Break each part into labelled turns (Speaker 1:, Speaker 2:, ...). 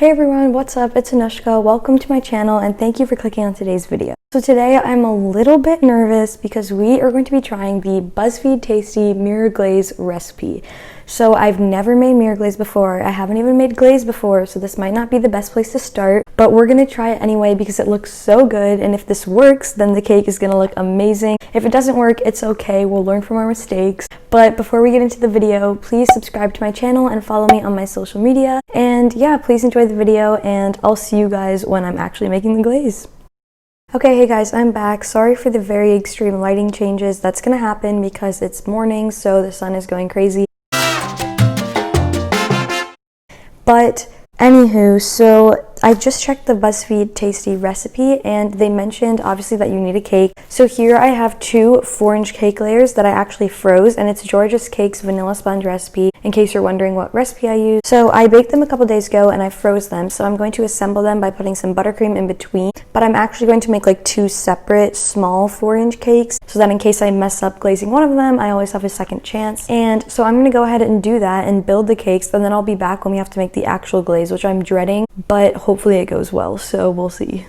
Speaker 1: Hey everyone, what's up? It's Anushka. Welcome to my channel and thank you for clicking on today's video. So today I'm a little bit nervous because we are going to be trying the BuzzFeed Tasty Mirror Glaze recipe. So I've never made mirror glaze before. I haven't even made glaze before, so this might not be the best place to start, but we're gonna try it anyway because it looks so good, and if this works, then the cake is gonna look amazing. If it doesn't work, it's okay. We'll learn from our mistakes. But before we get into the video, please subscribe to my channel and follow me on my social media. And yeah, please enjoy the video, and I'll see you guys when I'm actually making the glaze. Okay, hey guys, I'm back. Sorry for the very extreme lighting changes. That's gonna happen because it's morning, so the sun is going crazy. But anywho, so I just checked the BuzzFeed Tasty recipe and they mentioned obviously that you need a cake. So here I have two 4-inch cake layers that I actually froze, and it's Georgia's Cake's vanilla sponge recipe, in case you're wondering what recipe I use. So I baked them a couple days ago and I froze them. So I'm going to assemble them by putting some buttercream in between, but I'm actually going to make like two separate small 4-inch cakes so that in case I mess up glazing one of them, I always have a second chance. And so I'm going to go ahead and do that and build the cakes, and then I'll be back when we have to make the actual glaze, which I'm dreading, but hopefully it goes well, so we'll see.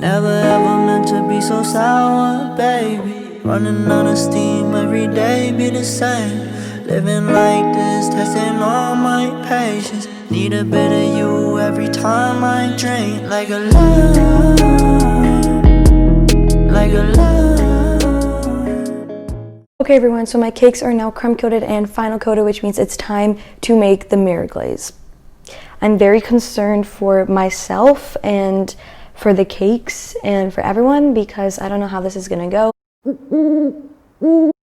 Speaker 2: Never ever meant to be so sour, baby. Running out of steam every day be the same. Living like this, testing all my patience. Need a bit of you every time I drink. Like a love, like a love.
Speaker 1: Okay everyone, so my cakes are now crumb coated and final coated, which means it's time to make the mirror glaze. I'm very concerned for myself and for the cakes and for everyone because I don't know how this is gonna go.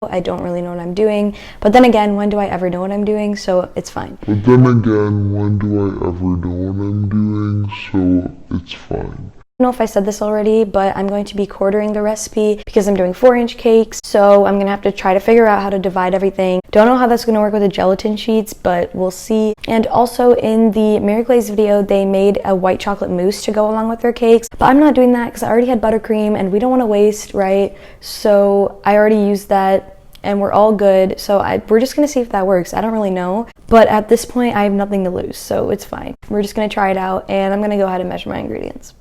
Speaker 1: I don't really know what I'm doing, but then again, when do I ever know what I'm doing? So it's fine.
Speaker 3: But then again, when do I ever know what I'm doing? So it's fine.
Speaker 1: I don't know if I said this already, but I'm going to be quartering the recipe because I'm doing 4-inch cakes, so I'm gonna have to try to figure out how to divide everything. Don't know how that's gonna work with the gelatin sheets, but we'll see. And also in the mirror glaze video, they made a white chocolate mousse to go along with their cakes, but I'm not doing that because I already had buttercream and we don't want to waste, right? So I already used that and we're all good, so we're just gonna see if that works. I don't really know, but at this point I have nothing to lose, so it's fine. We're just gonna try it out, and I'm gonna go ahead and measure my ingredients.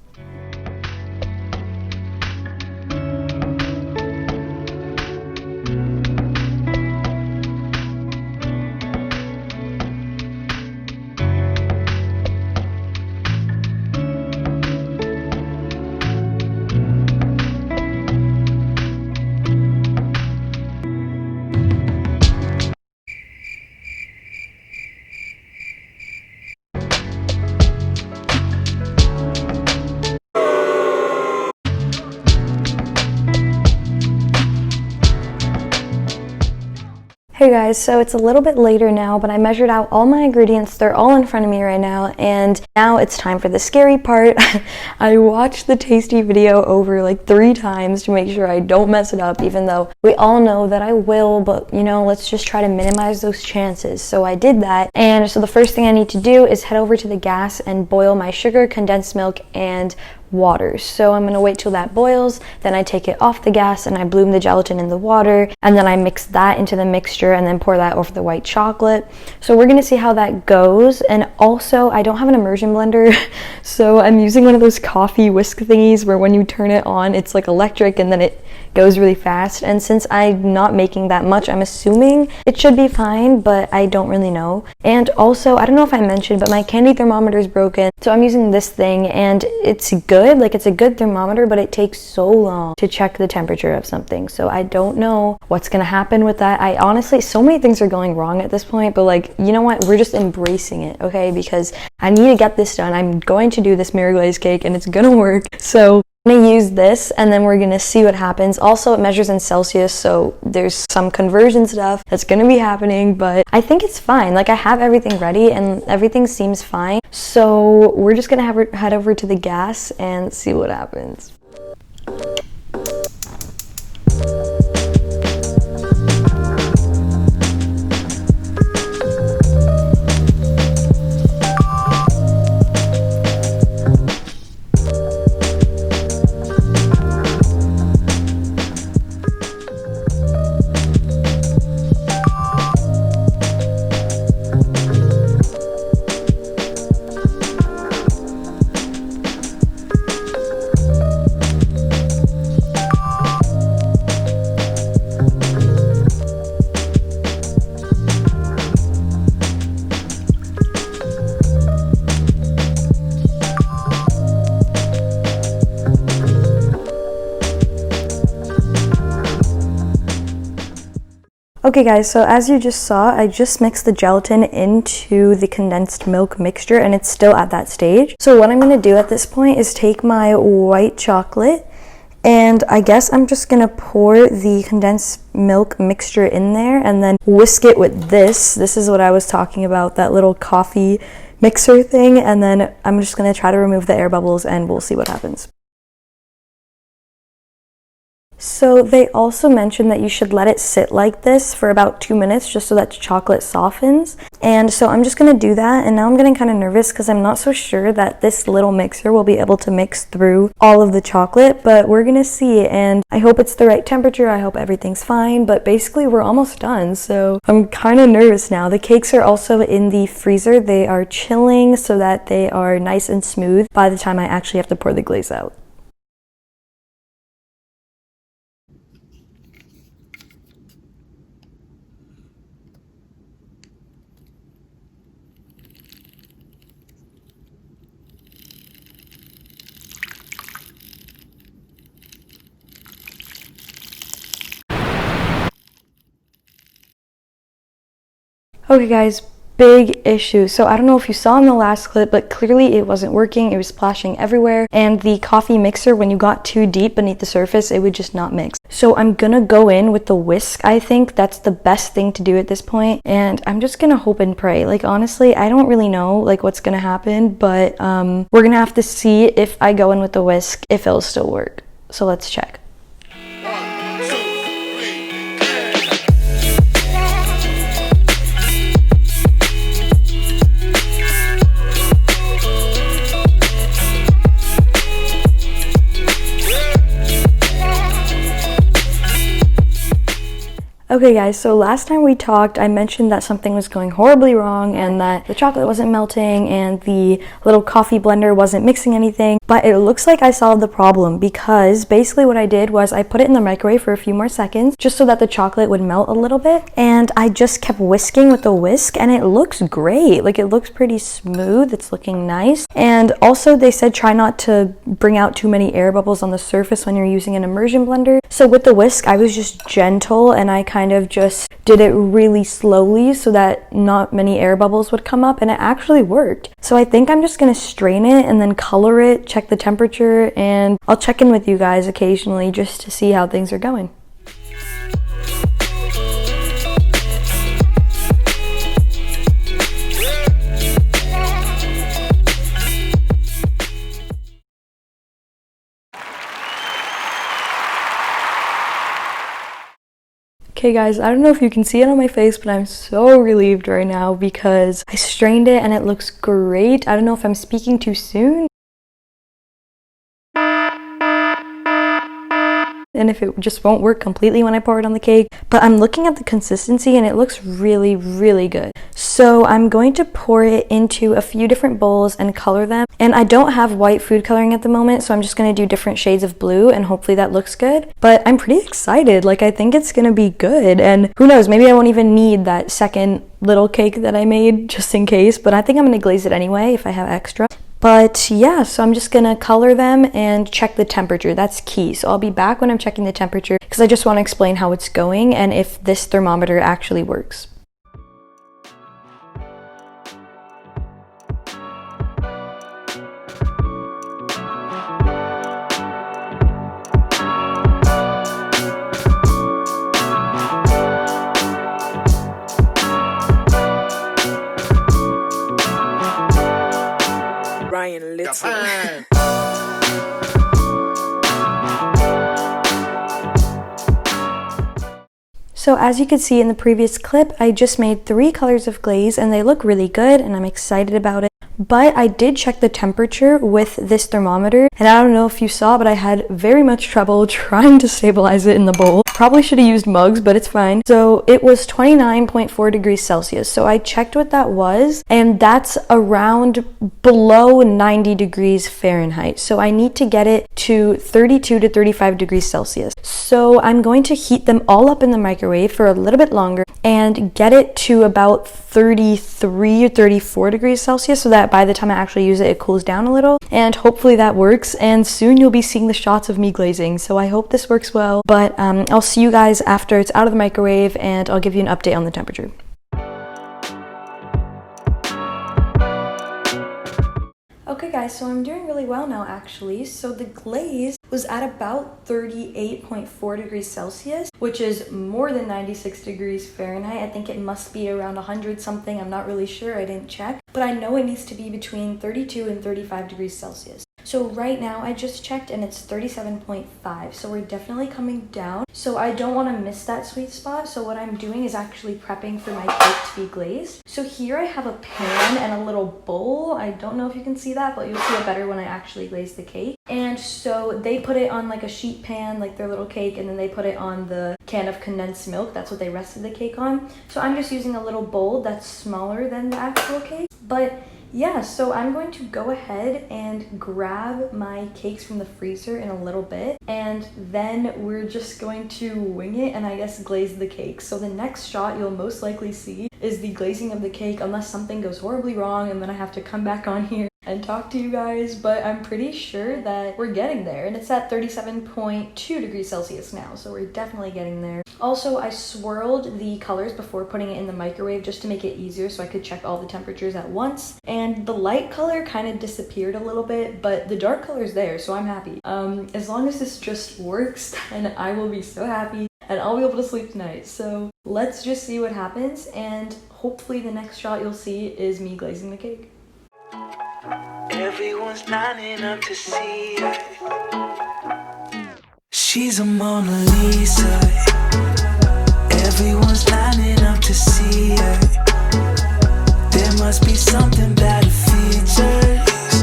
Speaker 1: Hey guys, so it's a little bit later now, but I measured out all my ingredients. They're all in front of me right now, and now it's time for the scary part. I watched the Tasty video over like 3 times to make sure I don't mess it up, even though we all know that I will, but you know, let's just try to minimize those chances. So I did that, and so the first thing I need to do is head over to the gas and boil my sugar, condensed milk, and water. So I'm gonna wait till that boils, then I take it off the gas and I bloom the gelatin in the water, and then I mix that into the mixture and then pour that over the white chocolate. So we're gonna see how that goes. And also, I don't have an immersion blender, so I'm using one of those coffee whisk thingies where when you turn it on, it's like electric and then it goes really fast. And since I'm not making that much, I'm assuming it should be fine, but I don't really know. And also, I don't know if I mentioned, but my candy thermometer is broken, so I'm using this thing, and it's good. Like, it's a good thermometer, but it takes so long to check the temperature of something. So I don't know what's gonna happen with that. I honestly, so many things are going wrong at this point, but like, you know what? We're just embracing it, okay? Because I need to get this done. I'm going to do this mirror glaze cake and it's gonna work. So I'm gonna use this and then we're gonna see what happens. Also, it measures in Celsius, so there's some conversion stuff that's gonna be happening, but I think it's fine. Like, I have everything ready and everything seems fine. So we're just gonna head over to the gas and see what happens. Okay guys, so as you just saw, I just mixed the gelatin into the condensed milk mixture and it's still at that stage. So what I'm going to do at this point is take my white chocolate and I guess I'm just going to pour the condensed milk mixture in there and then whisk it with this. This is what I was talking about, that little coffee mixer thing, and then I'm just going to try to remove the air bubbles and we'll see what happens. So they also mentioned that you should let it sit like this for about 2 minutes just so that the chocolate softens. And so I'm just going to do that, and now I'm getting kind of nervous because I'm not so sure that this little mixer will be able to mix through all of the chocolate, but we're going to see, and I hope it's the right temperature. I hope everything's fine, but basically we're almost done, so I'm kind of nervous now. The cakes are also in the freezer. They are chilling so that they are nice and smooth by the time I actually have to pour the glaze out. Okay guys, big issue. So I don't know if you saw in the last clip, but clearly it wasn't working. It was splashing everywhere, and the coffee mixer, when you got too deep beneath the surface, it would just not mix. So I'm gonna go in with the whisk. I think that's the best thing to do at this point, and I'm just gonna hope and pray. Like, honestly, I don't really know like what's gonna happen, but we're gonna have to see if I go in with the whisk if it'll still work. So let's check. Okay guys, so last time we talked, I mentioned that something was going horribly wrong and that the chocolate wasn't melting and the little coffee blender wasn't mixing anything, but it looks like I solved the problem because basically what I did was I put it in the microwave for a few more seconds just so that the chocolate would melt a little bit, and I just kept whisking with the whisk and it looks great. Like, it looks pretty smooth, it's looking nice. And also they said try not to bring out too many air bubbles on the surface when you're using an immersion blender. So with the whisk, I was just gentle and I kind of just did it really slowly so that not many air bubbles would come up, and it actually worked. So I think I'm just gonna strain it and then color it, check the temperature, and I'll check in with you guys occasionally just to see how things are going. Okay guys, I don't know if you can see it on my face, but I'm so relieved right now because I strained it and it looks great. I don't know if I'm speaking too soon and if it just won't work completely when I pour it on the cake, but I'm looking at the consistency and it looks really, really good. So I'm going to pour it into a few different bowls and color them. And I don't have white food coloring at the moment, so I'm just going to do different shades of blue and hopefully that looks good. But I'm pretty excited. Like, I think it's going to be good, and who knows, maybe I won't even need that second little cake that I made just in case, but I think I'm going to glaze it anyway if I have extra. But yeah, so I'm just gonna color them and check the temperature. That's key. So I'll be back when I'm checking the temperature because I just want to explain how it's going and if this thermometer actually works.
Speaker 2: time.
Speaker 1: So as you could see in the previous clip, I just made 3 colors of glaze and they look really good and I'm excited about it. But I did check the temperature with this thermometer and I don't know if you saw, but I had very much trouble trying to stabilize it in the bowl. Probably should have used mugs, but it's fine. So it was 29.4 degrees Celsius. So I checked what that was and that's around below 90 degrees Fahrenheit. So I need to get it to 32 to 35 degrees Celsius. So I'm going to heat them all up in the microwave for a little bit longer and get it to about 33 or 34 degrees Celsius so that by the time I actually use it, it cools down a little, and hopefully that works. And soon you'll be seeing the shots of me glazing. So I hope this works well, but I'll see you guys after it's out of the microwave and I'll give you an update on the temperature. Okay guys, so I'm doing really well now actually. So the glaze was at about 38.4 degrees Celsius, which is more than 96 degrees Fahrenheit. I think it must be around 100 something. I'm not really sure, I didn't check. But I know it needs to be between 32 and 35 degrees Celsius. So right now I just checked and it's 37.5. So we're definitely coming down. So I don't want to miss that sweet spot. So what I'm doing is actually prepping for my cake to be glazed. So here I have a pan and a little bowl. I don't know if you can see that, but you'll see it better when I actually glaze the cake. And so they put it on like a sheet pan, like their little cake, and then they put it on the can of condensed milk. That's what they rested the cake on. So I'm just using a little bowl that's smaller than the actual cake. But yeah, so I'm going to go ahead and grab my cakes from the freezer in a little bit, and then we're just going to wing it and I guess glaze the cake. So the next shot you'll most likely see is the glazing of the cake, unless something goes horribly wrong and then I have to come back on here and talk to you guys, but I'm pretty sure that we're getting there, and it's at 37.2 degrees Celsius now, so we're definitely getting there. Also, I swirled the colors before putting it in the microwave just to make it easier so I could check all the temperatures at once, and the light color kind of disappeared a little bit, but the dark color is there, so I'm happy. As long as this just works, then I will be so happy and I'll be able to sleep tonight. So let's just see what happens, and hopefully the next shot you'll see is me glazing the cake.
Speaker 2: Everyone's lining up to see her. She's a Mona Lisa. Everyone's lining up to see her. There must be something about her features.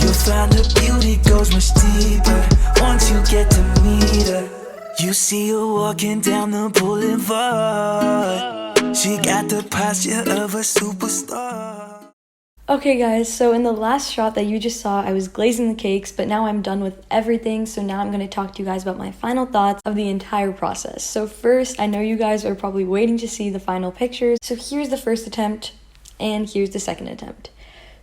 Speaker 2: You'll find her beauty goes much deeper once you get to meet her. You see her walking down the boulevard. She got the posture of a superstar.
Speaker 1: Okay guys, so in the last shot that you just saw, I was glazing the cakes, but now I'm done with everything, so now I'm going to talk to you guys about my final thoughts of the entire process. So first, I know you guys are probably waiting to see the final pictures, so here's the first attempt, and here's the second attempt.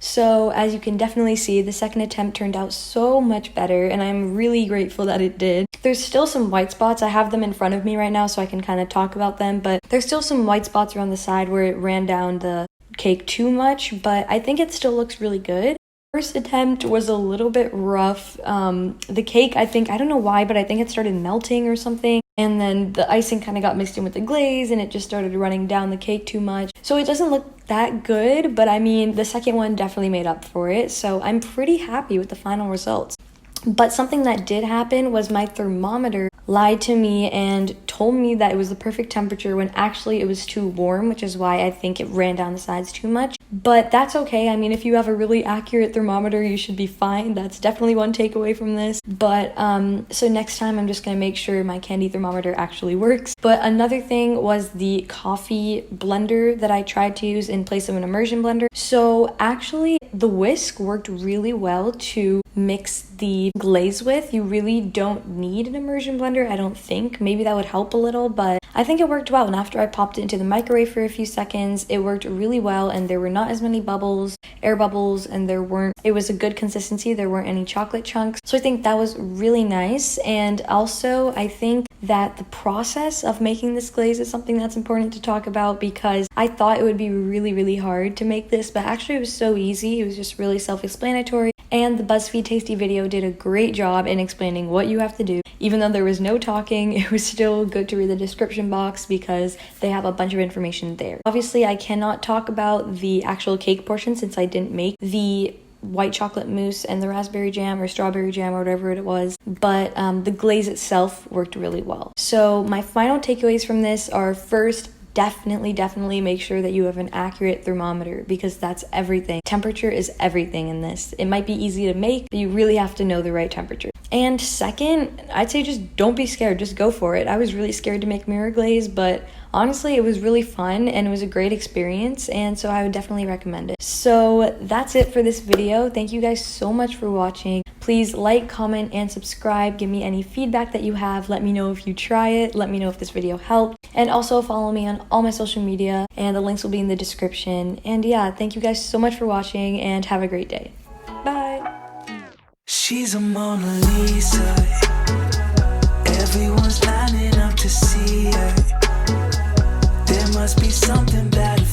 Speaker 1: So as you can definitely see, the second attempt turned out so much better, and I'm really grateful that it did. There's still some white spots. I have them in front of me right now so I can kind of talk about them, but there's still some white spots around the side where it ran down the cake too much, but I think it still looks really good. First attempt was a little bit rough. The cake, I don't know why, but I think it started melting or something, and then the icing kind of got mixed in with the glaze and it just started running down the cake too much. So it doesn't look that good, but I mean, the second one definitely made up for it, so I'm pretty happy with the final results. But something that did happen was my thermometer lied to me and told me that it was the perfect temperature when actually it was too warm, which is why I think it ran down the sides too much. But that's okay. I mean, if you have a really accurate thermometer, you should be fine. That's definitely one takeaway from this. But so next time I'm just gonna make sure my candy thermometer actually works. But another thing was the coffee blender that I tried to use in place of an immersion blender. So actually the whisk worked really well to mix the glaze with. You really don't need an immersion blender, I don't think. Maybe that would help a little, but I think it worked well. And after I popped it into the microwave for a few seconds, it worked really well, and there were not as many bubbles, air bubbles, and it was a good consistency. There weren't any chocolate chunks. So I think that was really nice. And also I think that the process of making this glaze is something that's important to talk about, because I thought it would be really, really hard to make this, but actually it was so easy. It was just really self-explanatory, and the BuzzFeed Tasty video did a great job in explaining what you have to do. Even though there was no talking, it was still good to read the description box because they have a bunch of information there. Obviously, I cannot talk about the actual cake portion since I didn't make the white chocolate mousse and the raspberry jam or strawberry jam or whatever it was, but the glaze itself worked really well. So my final takeaways from this are, first, definitely make sure that you have an accurate thermometer, because that's everything. Temperature is everything in this. It might be easy to make, but you really have to know the right temperature. And second, I'd say just don't be scared, just go for it. I was really scared to make mirror glaze, but honestly, it was really fun and it was a great experience, and so I would definitely recommend it. So that's it for this video. Thank you guys so much for watching. Please like, comment, and subscribe. Give me any feedback that you have. Let me know if you try it. Let me know if this video helped. And also follow me on all my social media, and the links will be in the description. And yeah, thank you guys so much for watching, and have a great day. Bye!
Speaker 2: She's a Mona Lisa. Everyone's lining up to see her. There must be something about her